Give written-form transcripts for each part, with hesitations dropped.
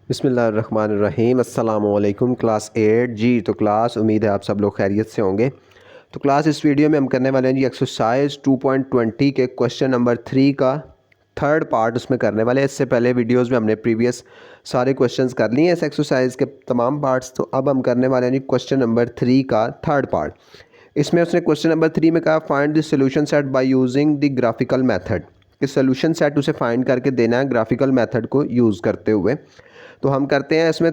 बिस्मिल्लाहिर्रहमानिर्रहीम। अस्सलामुअलैकुम। क्लास 8 जी। तो क्लास उम्मीद है आप सब लोग खैरियत से होंगे। तो क्लास इस वीडियो में हम करने वाले हैं जी एक्सरसाइज 2.20 के क्वेश्चन नंबर 3 का थर्ड पार्ट उसमें करने वाले हैं। इससे पहले वीडियोस में हमने प्रीवियस सारे क्वेश्चंस कर लिए हैं इस एक्सरसाइज के तमाम पार्ट्स। तो अब हम करने वाले हैं जी क्वेश्चन नंबर 3 का थर्ड पार्ट। इसमें उसने क्वेश्चन नंबर 3 में कहा find the solution set by using the graphical method, कि सोल्यूशन सेट उसे फाइंड करके देना है ग्राफिकल मेथड को यूज़ करते हुए। तो हम करते हैं इसमें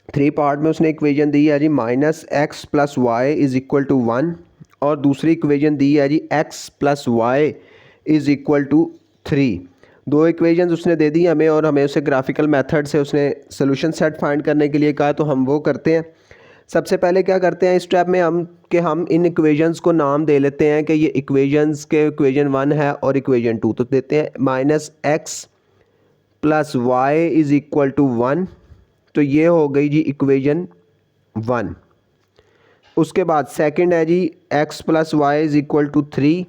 3 पार्ट में उसने इक्वेशन दी है जी -x + y = 1 और दूसरी इक्वेशन दी है जी x + y = 3। दो इक्वेशंस उसने दे दी हमें और हमें उसे ग्राफिकल मेथड से उसने सोल्यूशन सेट फाइंड करने के लिए कहा। तो हम वो करते हैं। सबसे पहले क्या करते हैं इस स्टेप में हम इन इक्वेशंस को नाम दे लेते हैं कि ये इक्वेशंस के इक्वेशन 1 है और इक्वेशन 2। तो देते हैं -x + y = 1। तो ये हो गई जी इक्वेशन 1। उसके बाद सेकंड है जी x + y = 3,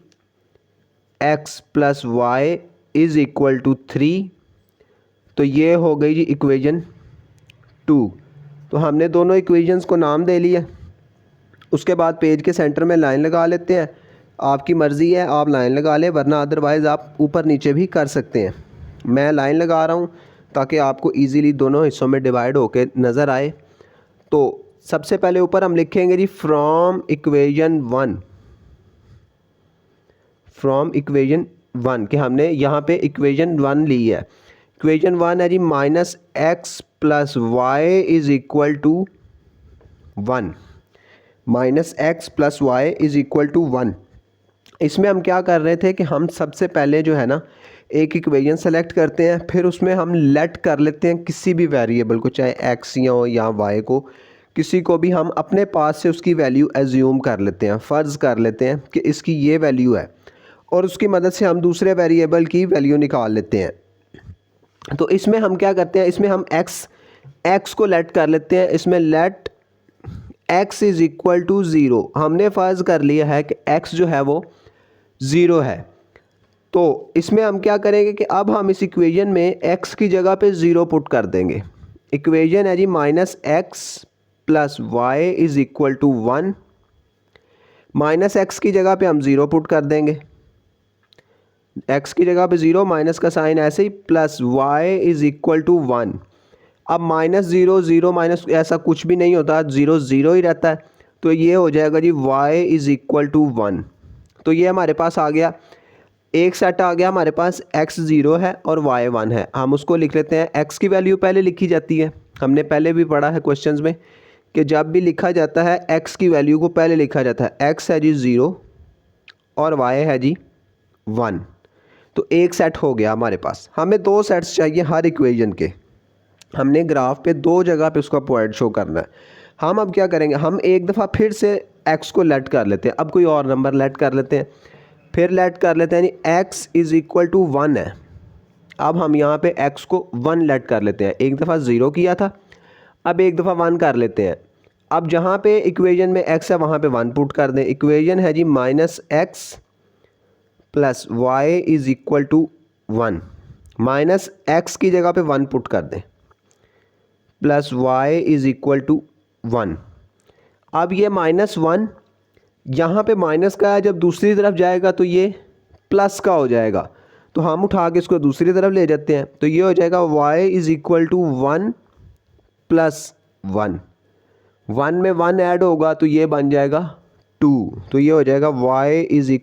x + y = 3। तो ये हो गई जी इक्वेशन 2। तो हमने दोनों इक्वेशंस को नाम दे लिया। उसके बाद पेज के सेंटर में लाइन लगा लेते हैं। आपकी मर्ज़ी है, आप लाइन लगा लें, वरना अदरवाइज़ आप ऊपर नीचे भी कर सकते हैं। मैं लाइन लगा रहा हूँ ताकि आपको इजीली दोनों हिस्सों में डिवाइड होकर नज़र आए। तो सबसे पहले ऊपर हम लिखेंगे जी फ्रॉम इक्वेशन 1 कि हमने यहाँ पे इक्वेशन 1 ली है। इक्वेशन 1 है जी -x + y = 1। -x + y = 1। इसमें हम क्या कर रहे थे कि हम सबसे पहले जो है ना एक इक्वेशन सेलेक्ट करते हैं, फिर उसमें हम लेट कर लेते हैं किसी भी वेरिएबल को, चाहे x या y को, किसी को भी हम अपने पास से उसकी वैल्यू एज्यूम कर लेते हैं, फ़र्ज़ कर लेते हैं कि इसकी ये वैल्यू है और उसकी मदद से हम दूसरे वेरिएबल की वैल्यू निकाल लेते हैं। तो इसमें हम क्या करते हैं, इसमें हम x को लेट कर लेते हैं। इसमें लेट x = 0 हमने फ़र्ज़ कर लिया है कि x जो है वो 0 है। तो इसमें हम क्या करेंगे कि अब हम इस इक्वेशन में x की जगह पे 0 पुट कर देंगे। इक्वेशन है जी -x + y = 1। -x की जगह पे हम 0 पुट कर देंगे, x की जगह पे 0, माइनस का साइन ऐसे ही, प्लस y = 1। अब -0 0 माइनस ऐसा कुछ भी नहीं होता, 0 0 ही रहता है। तो ये हो जाएगा जी y = 1। तो ये हमारे पास आ गया, एक सेट आ गया हमारे पास, x 0 है और y 1 है। हम उसको लिख लेते हैं। x की वैल्यू पहले लिखी जाती है, हमने पहले भी पढ़ा है क्वेश्चंस में कि जब भी लिखा जाता है x की वैल्यू को पहले लिखा जाता है। x है जी 0 और y है जी 1। तो एक सेट हो गया हमारे पास। हमें 2 सेट्स चाहिए हर इक्वेशन के। हमने ग्राफ पे 2 जगह पे उसका पॉइंट शो करना है। हम अब क्या करेंगे, हम एक दफ़ा फिर से x को लेट कर लेते हैं। अब कोई और नंबर लेट कर लेते हैं, फिर लेट कर लेते हैं यानी x = 1 है। अब हम यहाँ पे x को 1 लेट कर लेते हैं। एक दफ़ा 0 किया था, अब एक दफ़ा 1 कर लेते हैं। अब जहाँ पे इक्वेशन में x है वहाँ पे 1 पुट कर दें। इक्वेशन है जी -x + y = 1। -x की जगह पे 1 पुट कर दें, प्लस y = 1। अब ये -1 यहाँ पे माइनस का है, जब दूसरी तरफ जाएगा तो ये प्लस का हो जाएगा। तो हम उठा के इसको दूसरी तरफ ले जाते हैं। तो ये हो जाएगा y = 1 + 1। 1 में 1 ऐड होगा तो ये बन जाएगा 2। तो ये हो जाएगा y =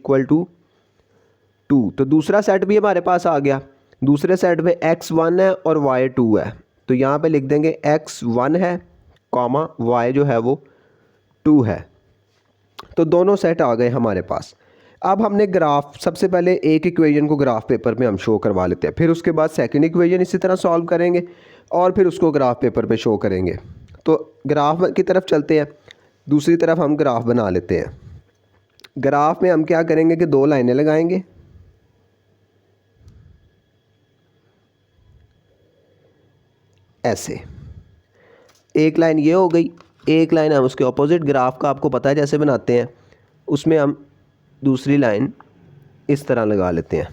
2। तो दूसरा सेट भी हमारे पास आ गया। दूसरे सेट में x 1 है और y 2 है। तो यहाँ पे लिख देंगे x 1 है, कॉमा y जो है वो 2 है। तो दोनों सेट आ गए हमारे पास। अब हमने ग्राफ, सबसे पहले एक इक्वेशन को ग्राफ पेपर पे हम शो करवा लेते हैं, फिर उसके बाद सेकंड इक्वेशन इसी तरह सॉल्व करेंगे और फिर उसको ग्राफ पेपर पे शो करेंगे। तो ग्राफ की तरफ चलते हैं, दूसरी तरफ हम ग्राफ बना लेते हैं। ग्राफ में हम क्या करेंगे कि 2 लाइनें लगाएंगे, ऐसे। एक लाइन ये हो गई, एक लाइन हम उसके ऑपोजिट, ग्राफ का आपको पता है जैसे बनाते हैं, उसमें हम दूसरी लाइन इस तरह लगा लेते हैं।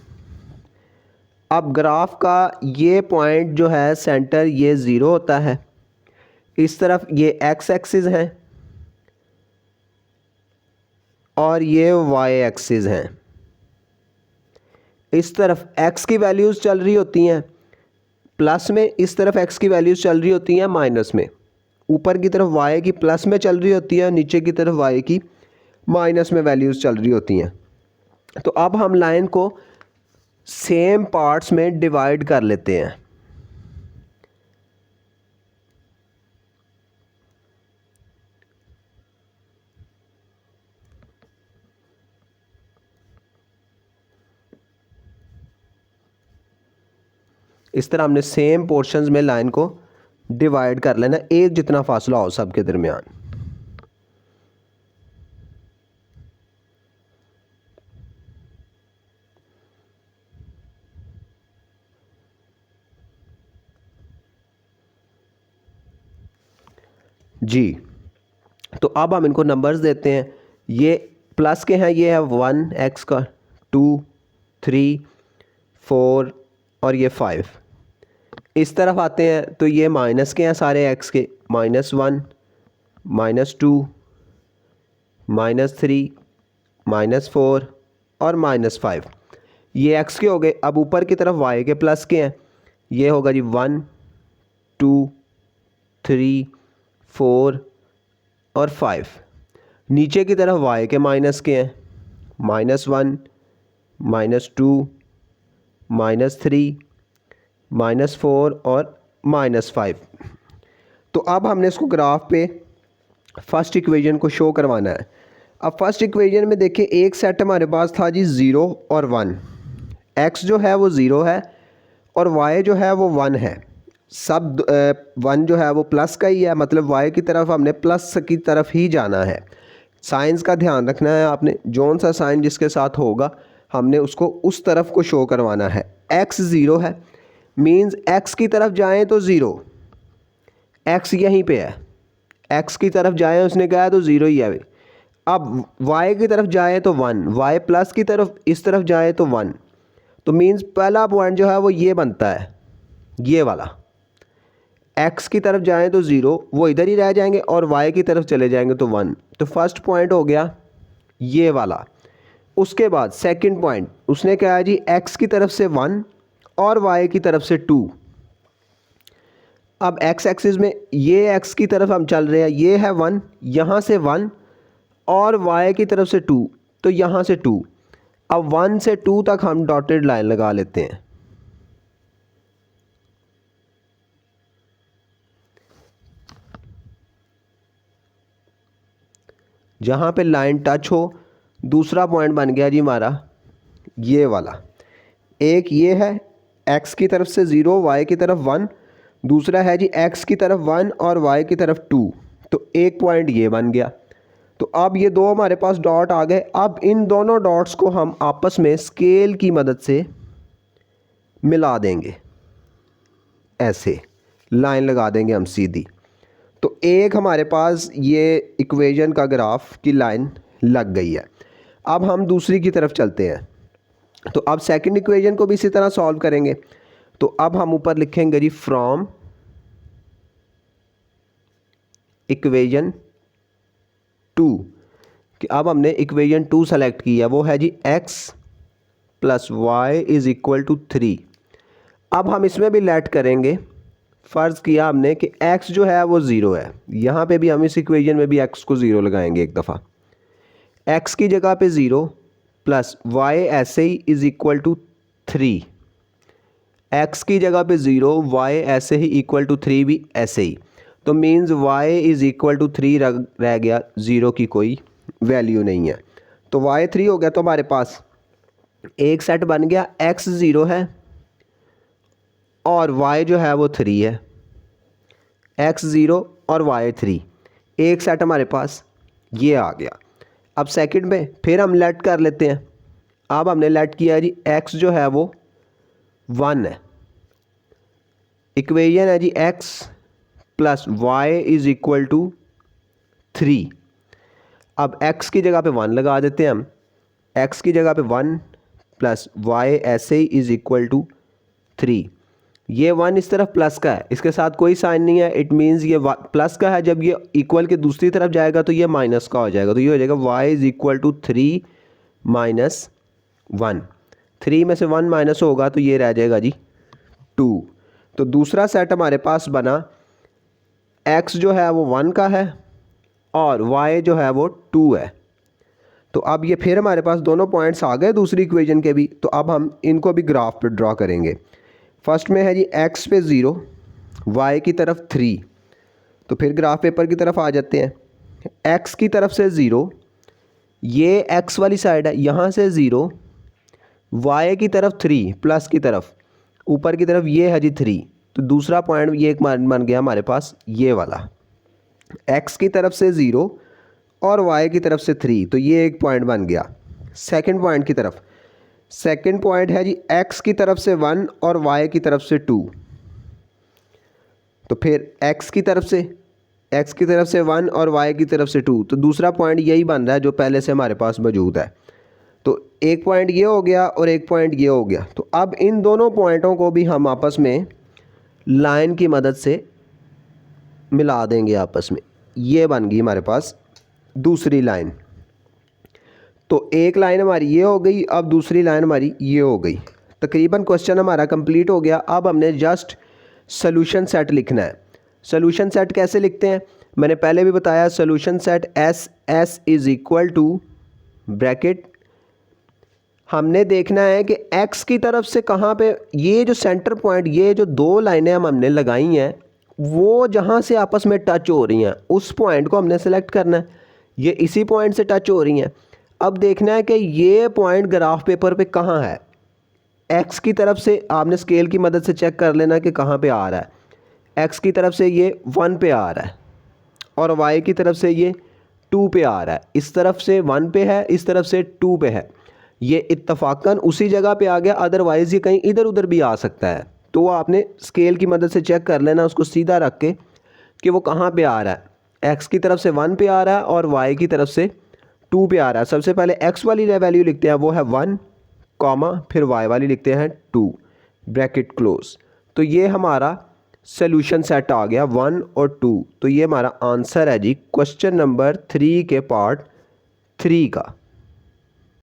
अब ग्राफ का ये पॉइंट जो है सेंटर ये ज़ीरो होता है, इस तरफ ये एक्स एक्सिस है और ये वाई एक्सिस हैं। इस तरफ एक्स की वैल्यूज़ चल रही होती हैं प्लस में, इस तरफ एक्स की वैल्यूज़ चल रही होती हैं माइनस में। ऊपर की तरफ वाई की प्लस में चल रही होती है, नीचे की तरफ वाई की माइनस में वैल्यूज़ चल रही होती हैं। तो अब हम लाइन को सेम पार्ट्स में डिवाइड कर लेते हैं। इस तरह हमने सेम पोर्शंस में लाइन को डिवाइड कर लेना, एक जितना फासला हो सबके दरमियान। जी, तो अब हम इनको नंबर्स देते हैं। ये प्लस के हैं, ये है 1 एक्स का, 2 3 4 और ये 5। इस तरफ आते हैं तो ये माइनस के हैं सारे एक्स के, -1 -2 -3 -4 और -5। ये एक्स के हो गए। अब ऊपर की तरफ वाई के प्लस के हैं, ये होगा जी 1 2 3 4 और 5। नीचे की तरफ वाई के माइनस के हैं, -1 -2 -3 -4 और -5। तो अब हमने इसको ग्राफ पे फर्स्ट इक्वेशन को शो करवाना है। अब फर्स्ट इक्वेशन में देखिए एक सेट हमारे पास था जी 0 और 1। एक्स जो है वो 0 है और वाई जो है वो 1 है। सब 1 जो है वो प्लस का ही है, मतलब वाई की तरफ हमने प्लस की तरफ ही जाना है। साइंस का ध्यान रखना है आपने, जौन सा साइन जिसके साथ होगा हमने उसको उस तरफ को शो करवाना है। एक्स 0 है मींस एक्स की तरफ जाएं तो 0, एक्स यहीं पे है, एक्स की तरफ जाएं उसने कहा तो 0 ही है। अब वाई की तरफ जाएं तो 1, वाई प्लस की तरफ इस तरफ जाएं तो 1। तो मींस पहला पॉइंट जो है वो ये बनता है, ये वाला। एक्स की तरफ जाएं तो 0, वो इधर ही रह जाएंगे, और वाई की तरफ चले जाएंगे तो 1। तो फर्स्ट पॉइंट हो गया ये वाला। उसके बाद सेकंड पॉइंट उसने कहा जी एक्स की तरफ से 1 और वाई की तरफ से 2। अब एक्स एक्सिस में ये एक्स की तरफ हम चल रहे हैं, ये है 1, यहाँ से 1 और वाई की तरफ से 2, तो यहाँ से 2। अब 1 से 2 तक हम डॉटेड लाइन लगा लेते हैं। जहाँ पे लाइन टच हो, दूसरा पॉइंट बन गया जी हमारा ये वाला। एक ये है एक्स की तरफ से 0, वाई की तरफ 1, दूसरा है जी एक्स की तरफ 1 और वाई की तरफ 2, तो एक पॉइंट ये बन गया। तो अब ये दो हमारे पास डॉट आ गए। अब इन दोनों डॉट्स को हम आपस में स्केल की मदद से मिला देंगे, ऐसे लाइन लगा देंगे हम सीधी। तो एक हमारे पास ये इक्वेशन का ग्राफ की लाइन लग गई है। अब हम दूसरी की तरफ चलते हैं। तो अब सेकंड इक्वेशन को भी इसी तरह सॉल्व करेंगे। तो अब हम ऊपर लिखेंगे जी फ्रॉम इक्वेशन 2, कि अब हमने इक्वेशन 2 सेलेक्ट की है, वो है जी x + y = 3। अब हम इसमें भी लेट करेंगे, फ़र्ज़ किया हमने कि x जो है वो 0 है, यहाँ पे भी हम इस इक्वेशन में भी x को 0 लगाएंगे एक दफ़ा। x की जगह पे 0 + y ऐसे ही = 3। x की जगह पे 0, y ऐसे ही = 3 भी ऐसे ही। तो मीन्स y = 3 रह गया, 0 की कोई वैल्यू नहीं है। तो y 3 हो गया। तो हमारे पास एक सेट बन गया, x 0 है और y जो है वो 3 है। x 0 और y 3, एक सेट हमारे पास ये आ गया। अब सेकंड में फिर हम लेट कर लेते हैं। अब हमने लेट किया जी x जो है वो 1 है। इक्वेशन है जी x + y = 3। अब x की जगह पे 1 लगा देते हैं हम। x की जगह पे 1 + y ऐसे ही = 3। ये 1 इस तरफ प्लस का है, इसके साथ कोई साइन नहीं है, इट मीन्स ये प्लस का है। जब ये इक्वल के दूसरी तरफ जाएगा तो ये माइनस का हो जाएगा, तो ये हो जाएगा y is equal to 3 minus 1। 3 में से 1 माइनस होगा तो ये रह जाएगा जी 2। तो दूसरा सेट हमारे पास बना, x जो है वो 1 का है और y जो है वो 2 है। तो अब ये फिर हमारे पास दोनों पॉइंट्स आ गए दूसरी इक्वेशन के भी। तो अब हम इनको भी ग्राफ पे ड्रॉ करेंगे। फर्स्ट में है जी x पे 0, y की तरफ 3। तो फिर ग्राफ पेपर की तरफ आ जाते हैं। x की तरफ से 0, ये x वाली साइड है, यहाँ से 0, y की तरफ 3 प्लस की तरफ, ऊपर की तरफ ये है जी 3। तो दूसरा पॉइंट ये एक बन गया हमारे पास ये वाला, x की तरफ से 0 और y की तरफ से 3। तो ये एक पॉइंट बन गया। सेकंड पॉइंट की तरफ, सेकंड पॉइंट है जी x की तरफ से 1 और y की तरफ से 2। तो फिर x की तरफ से 1 और y की तरफ से 2। तो दूसरा पॉइंट यही बन रहा है जो पहले से हमारे पास मौजूद है। तो एक पॉइंट ये हो गया और एक पॉइंट ये हो गया। तो अब इन दोनों पॉइंटों को भी हम आपस में लाइन की मदद से मिला देंगे आपस में। ये बन गई हमारे पास दूसरी लाइन। तो एक लाइन हमारी ये हो गई, अब दूसरी लाइन हमारी ये हो गई। तकरीबन क्वेश्चन हमारा कंप्लीट हो गया। अब हमने जस्ट सोल्यूशन सेट लिखना है। सोल्यूशन सेट कैसे लिखते हैं मैंने पहले भी बताया। Solution set S is equal to bracket, हमने देखना है कि x की तरफ से कहाँ पे ये जो सेंटर पॉइंट, ये जो दो लाइनें हमने लगाई हैं वो जहाँ से आपस में टच हो रही हैं उस पॉइंट को हमने सेलेक्ट करना है। ये इसी पॉइंट से टच हो रही हैं। अब देखना है कि ये पॉइंट ग्राफ पेपर पे कहाँ है। x की तरफ से आपने स्केल की मदद से चेक कर लेना कि कहाँ पे आ रहा है। x की तरफ से ये 1 पे आ रहा है और y की तरफ से ये 2 पे आ रहा है। इस तरफ से 1 पे है, इस तरफ से 2 पे है। ये इत्तफाकन उसी जगह पे आ गया, अदरवाइज़ ये कहीं इधर उधर भी आ सकता है। तो वो आपने स्केल की मदद से चेक कर लेना उसको सीधा रख के कि वो कहाँ पे आ रहा है। x की तरफ से 1 पे आ रहा है और y की तरफ से 2 पे आ रहा है। सबसे पहले x वाली वैल्यू लिखते हैं, वो है 1 कॉमा, फिर y वाली लिखते हैं 2 ब्रैकेट क्लोज। तो ये हमारा सोल्यूशन सेट आ गया 1 और 2। तो ये हमारा आंसर है जी क्वेश्चन नंबर 3 के पार्ट 3 का।